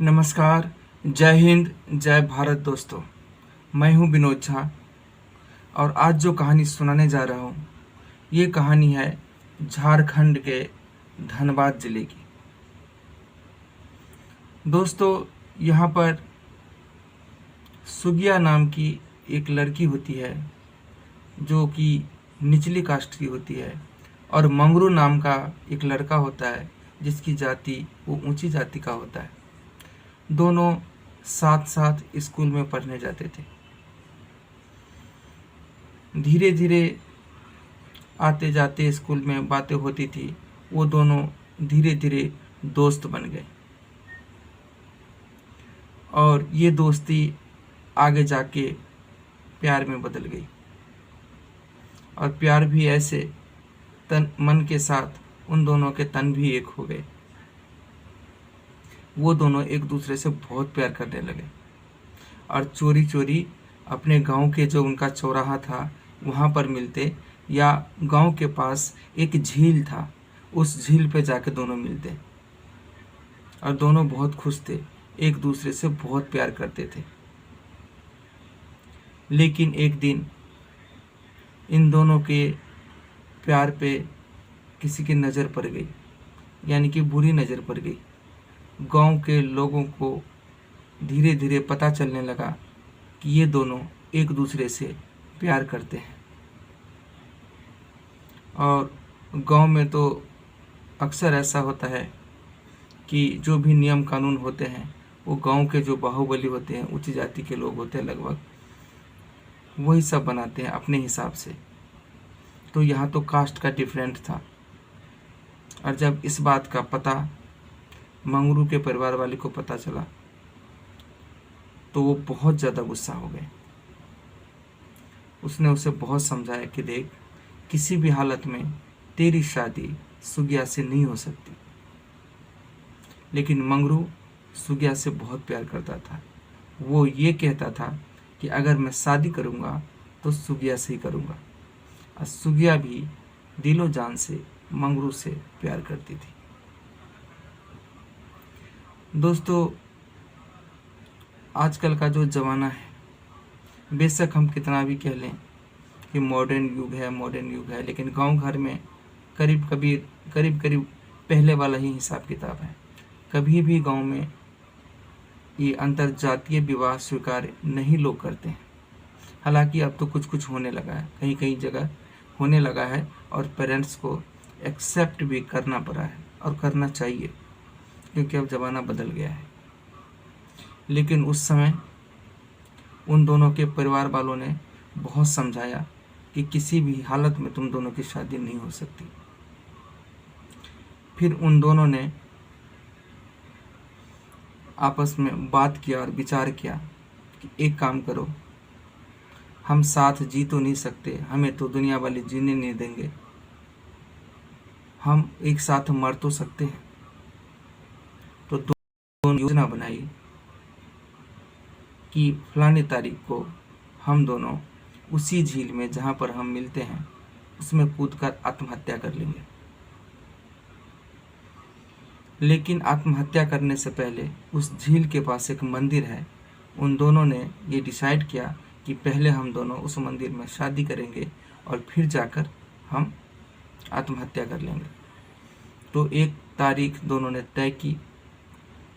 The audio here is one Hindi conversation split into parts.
नमस्कार। जय हिंद, जय भारत दोस्तों। मैं हूं विनोद झा और आज जो कहानी सुनाने जा रहा हूं ये कहानी है झारखंड के धनबाद ज़िले की। दोस्तों, यहाँ पर सुगिया नाम की एक लड़की होती है जो कि निचली कास्ट की होती है, और मंगरू नाम का एक लड़का होता है जिसकी जाति वो ऊंची जाति का होता है। दोनों साथ साथ स्कूल में पढ़ने जाते थे। धीरे धीरे आते जाते स्कूल में बातें होती थी। वो दोनों धीरे धीरे दोस्त बन गए और ये दोस्ती आगे जाके प्यार में बदल गई, और प्यार भी ऐसे तन मन के साथ उन दोनों के तन भी एक हो गए। वो दोनों एक दूसरे से बहुत प्यार करने लगे और चोरी चोरी अपने गांव के जो उनका चौराहा था वहाँ पर मिलते, या गांव के पास एक झील था उस झील पे जाके दोनों मिलते, और दोनों बहुत खुश थे, एक दूसरे से बहुत प्यार करते थे। लेकिन एक दिन इन दोनों के प्यार पे किसी की नज़र पड़ गई, यानी कि बुरी नज़र पड़ गई। गांव के लोगों को धीरे धीरे पता चलने लगा कि ये दोनों एक दूसरे से प्यार करते हैं। और गांव में तो अक्सर ऐसा होता है कि जो भी नियम कानून होते हैं वो गांव के जो बाहुबली होते हैं, उच्च जाति के लोग होते हैं, लगभग वही सब बनाते हैं अपने हिसाब से। तो यहाँ तो कास्ट का डिफरेंट था, और जब इस बात का पता मंगरू के परिवार वाले को पता चला तो वो बहुत ज़्यादा गुस्सा हो गए। उसने उसे बहुत समझाया कि देख, किसी भी हालत में तेरी शादी सुगिया से नहीं हो सकती। लेकिन मंगरू सुगिया से बहुत प्यार करता था। वो ये कहता था कि अगर मैं शादी करूँगा तो सुगिया से ही करूँगा, और सुगिया भी दिलो जान से मंगरू से प्यार करती थी। दोस्तों, आजकल का जो ज़माना है, बेशक हम कितना भी कह लें कि मॉडर्न युग है, लेकिन गांव घर में करीब करीब पहले वाला ही हिसाब किताब है। कभी भी गांव में ये अंतरजातीय विवाह स्वीकार नहीं लोग करते हैं। हालांकि अब तो कुछ कुछ होने लगा है, कहीं कहीं जगह होने लगा है, और पेरेंट्स को एक्सेप्ट भी करना पड़ा है, और करना चाहिए, क्योंकि अब ज़माना बदल गया है। लेकिन उस समय उन दोनों के परिवार वालों ने बहुत समझाया कि किसी भी हालत में तुम दोनों की शादी नहीं हो सकती। फिर उन दोनों ने आपस में बात किया और विचार किया कि एक काम करो, हम साथ जी तो नहीं सकते, हमें तो दुनिया वाले जीने नहीं देंगे, हम एक साथ मर तो सकते हैं। तो दोनों योजना बनाई कि फलानी तारीख को हम दोनों उसी झील में जहाँ पर हम मिलते हैं उसमें कूदकर आत्महत्या कर लेंगे। लेकिन आत्महत्या करने से पहले उस झील के पास एक मंदिर है। उन दोनों ने ये डिसाइड किया कि पहले हम दोनों उस मंदिर में शादी करेंगे और फिर जाकर हम आत्महत्या कर लेंगे। तो एक तारीख दोनों ने तय की,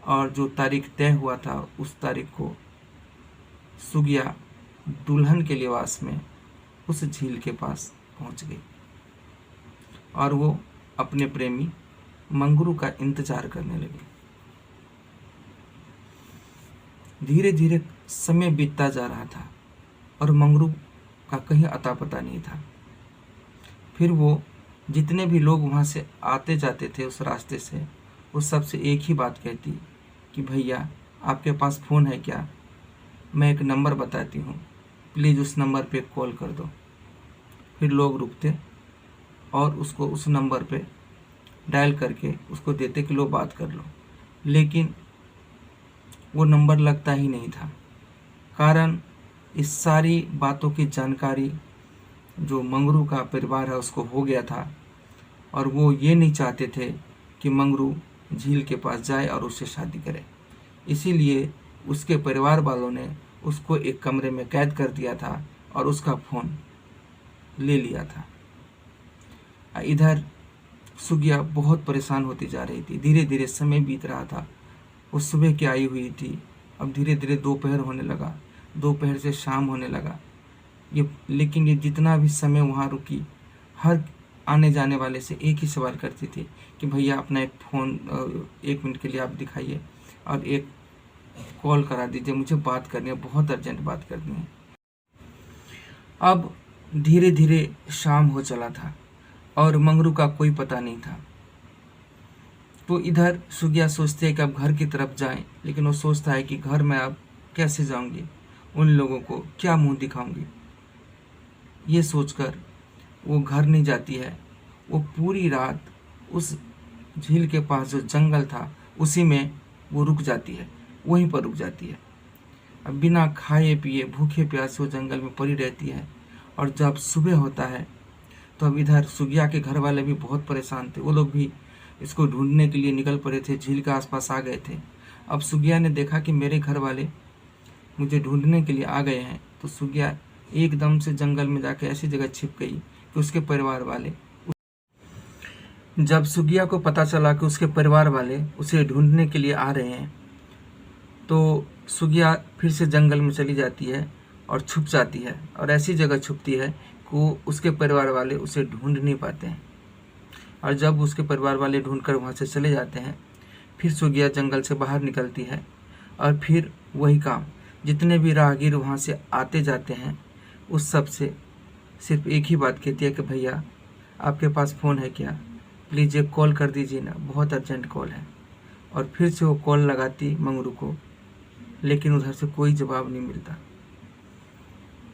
और जो तारीख तय हुआ था उस तारीख को सुगिया दुल्हन के लिबास में उस झील के पास पहुंच गई, और वो अपने प्रेमी मंगरू का इंतजार करने लगी। धीरे धीरे समय बीतता जा रहा था और मंगरू का कहीं अता पता नहीं था। फिर वो जितने भी लोग वहाँ से आते जाते थे उस रास्ते से, वो सबसे एक ही बात कहती कि भैया आपके पास फ़ोन है क्या? मैं एक नंबर बताती हूँ, प्लीज़ उस नंबर पे कॉल कर दो। फिर लोग रुकते और उसको उस नंबर पे डायल करके उसको देते कि लो बात कर लो। लेकिन वो नंबर लगता ही नहीं था। कारण इस सारी बातों की जानकारी जो मंगरू का परिवार है उसको हो गया था, और वो ये नहीं चाहते थे कि मंगरू झील के पास जाए और उससे शादी करे। इसीलिए उसके परिवार वालों ने उसको एक कमरे में कैद कर दिया था और उसका फ़ोन ले लिया था। इधर सुगिया बहुत परेशान होती जा रही थी। धीरे धीरे समय बीत रहा था। वो सुबह की आई हुई थी, अब धीरे धीरे दोपहर होने लगा, दोपहर से शाम होने लगा। लेकिन ये जितना भी समय वहाँ रुकी, हर आने जाने वाले से एक ही सवाल करती थी कि भैया अपना एक फ़ोन 1 मिनट के लिए आप दिखाइए और एक कॉल करा दीजिए, मुझे बात करनी है, बहुत अर्जेंट बात करनी है। अब धीरे धीरे शाम हो चला था और मंगरू का कोई पता नहीं था। तो इधर सुगिया सोचती है कि अब घर की तरफ जाएं, लेकिन वो सोचता है कि घर में अब कैसे जाऊंगी, उन लोगों को क्या मुंह दिखाऊंगी। ये सोचकर वो घर नहीं जाती है। वो पूरी रात उस झील के पास जो जंगल था उसी में वो रुक जाती है, वहीं पर रुक जाती है। अब बिना खाए पिए भूखे प्यासे वो जंगल में पड़ी रहती है। और जब सुबह होता है तो अब इधर सुगिया के घर वाले भी बहुत परेशान थे। वो लोग भी इसको ढूंढने के लिए निकल पड़े थे, झील के आसपास आ गए थे। अब सुगिया ने देखा कि मेरे घर वाले मुझे ढूंढने के लिए आ गए हैं, तो सुगिया एकदम से जंगल में जाकर ऐसी जगह छिप गई कि उसके परिवार वाले, जब सुगिया को पता चला कि उसके परिवार वाले उसे ढूंढने के लिए आ रहे हैं, तो सुगिया फिर से जंगल में चली जाती है और छुप जाती है। और ऐसी जगह छुपती है कि उसके परिवार वाले उसे ढूंढ नहीं पाते हैं। और जब उसके परिवार वाले ढूंढकर वहाँ से चले जाते हैं, फिर सुगिया जंगल से बाहर निकलती है और फिर वही काम, जितने भी राहगीर वहाँ से आते जाते हैं उस सब से सिर्फ एक ही बात कहती है कि भैया आपके पास फ़ोन है क्या, प्लीज़ एक कॉल कर दीजिए ना, बहुत अर्जेंट कॉल है। और फिर से वो कॉल लगाती मंगरू को, लेकिन उधर से कोई जवाब नहीं मिलता।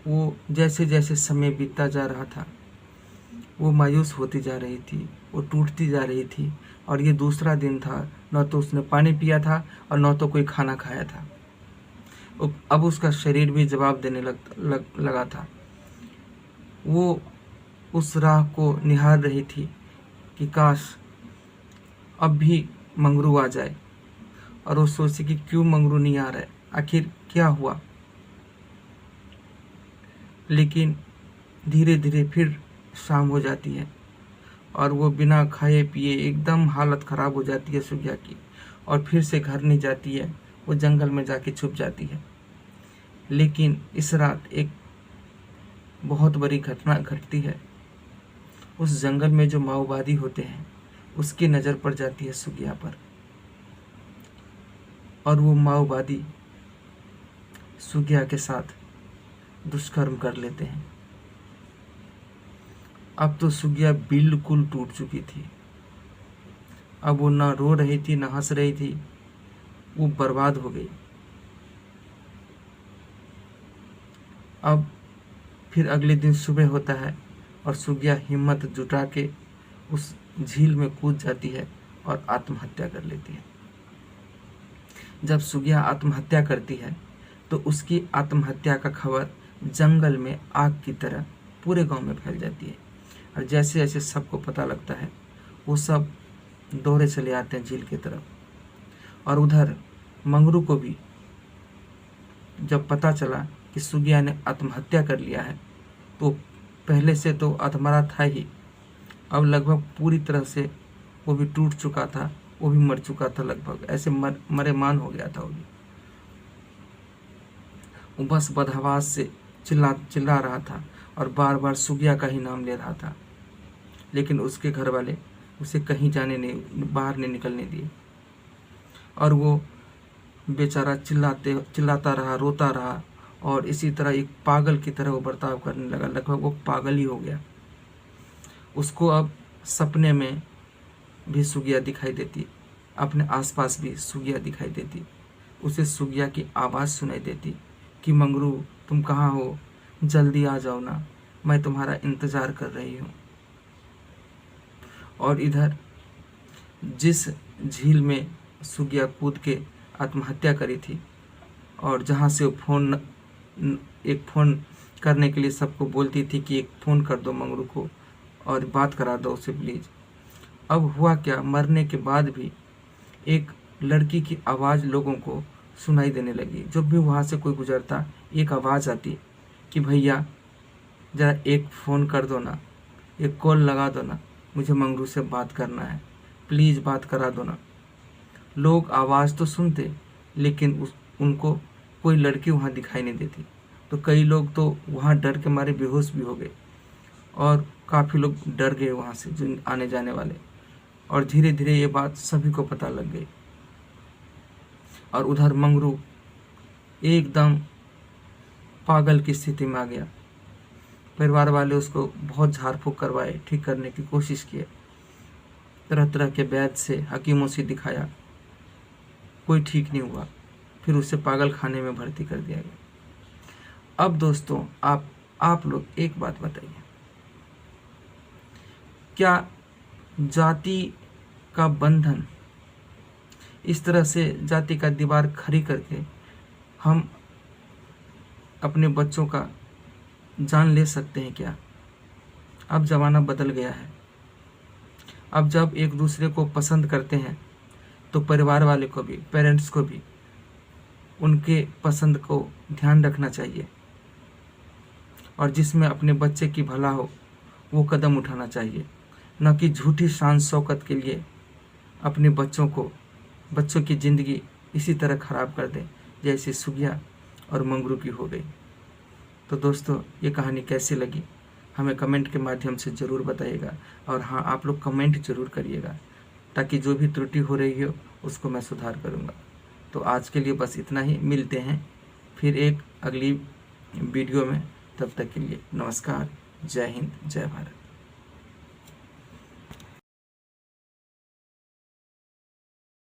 वो जैसे जैसे समय बीतता जा रहा था वो मायूस होती जा रही थी, वो टूटती जा रही थी। और ये दूसरा दिन था, न तो उसने पानी पिया था और न तो कोई खाना खाया था। अब उसका शरीर भी जवाब देने लगा था। वो उस राह को निहार रही थी कि काश अब भी मंगरू आ जाए। और वो सोची कि क्यों मंगरू नहीं आ रहा है, आखिर क्या हुआ। लेकिन धीरे धीरे फिर शाम हो जाती है और वो बिना खाए पिए एकदम हालत ख़राब हो जाती है सुगिया की, और फिर से घर नहीं जाती है, वो जंगल में जाके छुप जाती है। लेकिन इस रात एक बहुत बड़ी घटना घटती है। उस जंगल में जो माओवादी होते हैं उसकी नज़र पड़ जाती है सुगिया पर, और वो माओवादी सुगिया के साथ दुष्कर्म कर लेते हैं। अब तो सुगिया बिल्कुल टूट चुकी थी। अब वो ना रो रही थी ना हंस रही थी, वो बर्बाद हो गई। अब फिर अगले दिन सुबह होता है और सुगिया हिम्मत जुटा के उस झील में कूद जाती है और आत्महत्या कर लेती है। जब सुगिया आत्महत्या करती है तो उसकी आत्महत्या का खबर जंगल में आग की तरह पूरे गांव में फैल जाती है। और जैसे जैसे सबको पता लगता है वो सब दौड़े चले आते हैं झील की तरफ। और उधर मंगरू को भी जब पता चला कि सुगिया ने आत्महत्या कर लिया है, तो पहले से तो अधमरा था ही, अब लगभग पूरी तरह से वो भी टूट चुका था, वो भी मर चुका था, लगभग ऐसे मरे मान हो गया था। वो बस बदहवास से चिल्ला रहा था और बार बार सुगिया का ही नाम ले रहा था। लेकिन उसके घर वाले उसे कहीं बाहर नहीं निकलने दिए। और वो बेचारा चिल्लाता रहा, रोता रहा, और इसी तरह एक पागल की तरह वो बर्ताव करने लगा। लगभग वो पागल ही हो गया। उसको अब सपने में भी सुगिया दिखाई देती, अपने आसपास भी सुगिया दिखाई देती। उसे सुगिया की आवाज़ सुनाई देती कि मंगरू तुम कहाँ हो, जल्दी आ जाओ ना, मैं तुम्हारा इंतज़ार कर रही हूँ। और इधर जिस झील में सुगिया कूद के आत्महत्या करी थी, और जहाँ से वो एक फ़ोन करने के लिए सबको बोलती थी कि एक फ़ोन कर दो मंगरू को और बात करा दो उसे प्लीज़। अब हुआ क्या, मरने के बाद भी एक लड़की की आवाज़ लोगों को सुनाई देने लगी। जब भी वहाँ से कोई गुजरता एक आवाज़ आती कि भैया ज़रा एक फ़ोन कर दो ना, एक कॉल लगा दो ना, मुझे मंगरू से बात करना है, प्लीज़ बात करा दो ना। लोग आवाज़ तो सुनते लेकिन उनको कोई लड़की वहाँ दिखाई नहीं देती। तो कई लोग तो वहाँ डर के मारे बेहोश भी हो गए और काफ़ी लोग डर गए वहाँ से, जो आने जाने वाले। और धीरे धीरे ये बात सभी को पता लग गई और उधर मंगरू एकदम पागल की स्थिति में आ गया। परिवार वाले उसको बहुत झाड़ फूँक करवाए, ठीक करने की कोशिश किए, तरह तरह के वैद्य से, हकीमों से दिखाया, कोई ठीक नहीं हुआ। फिर उसे पागल खाने में भर्ती कर दिया गया। अब दोस्तों आप लोग एक बात बताइए, क्या जाति का बंधन, इस तरह से जाति का दीवार खड़ी करके हम अपने बच्चों का जान ले सकते हैं क्या? अब ज़माना बदल गया है। अब जब एक दूसरे को पसंद करते हैं तो परिवार वाले को भी, पेरेंट्स को भी उनके पसंद को ध्यान रखना चाहिए और जिसमें अपने बच्चे की भला हो वो कदम उठाना चाहिए, न कि झूठी शान शौकत के लिए अपने बच्चों की ज़िंदगी इसी तरह ख़राब कर दें जैसे सुगिया और मंगरू की हो गई। तो दोस्तों, ये कहानी कैसी लगी हमें कमेंट के माध्यम से ज़रूर बताइएगा। और हाँ, आप लोग कमेंट ज़रूर करिएगा ताकि जो भी त्रुटि हो रही हो उसको मैं सुधार करूँगा। तो आज के लिए बस इतना ही, मिलते हैं फिर एक अगली वीडियो में। तब तक के लिए नमस्कार, जय हिंद, जय भारत।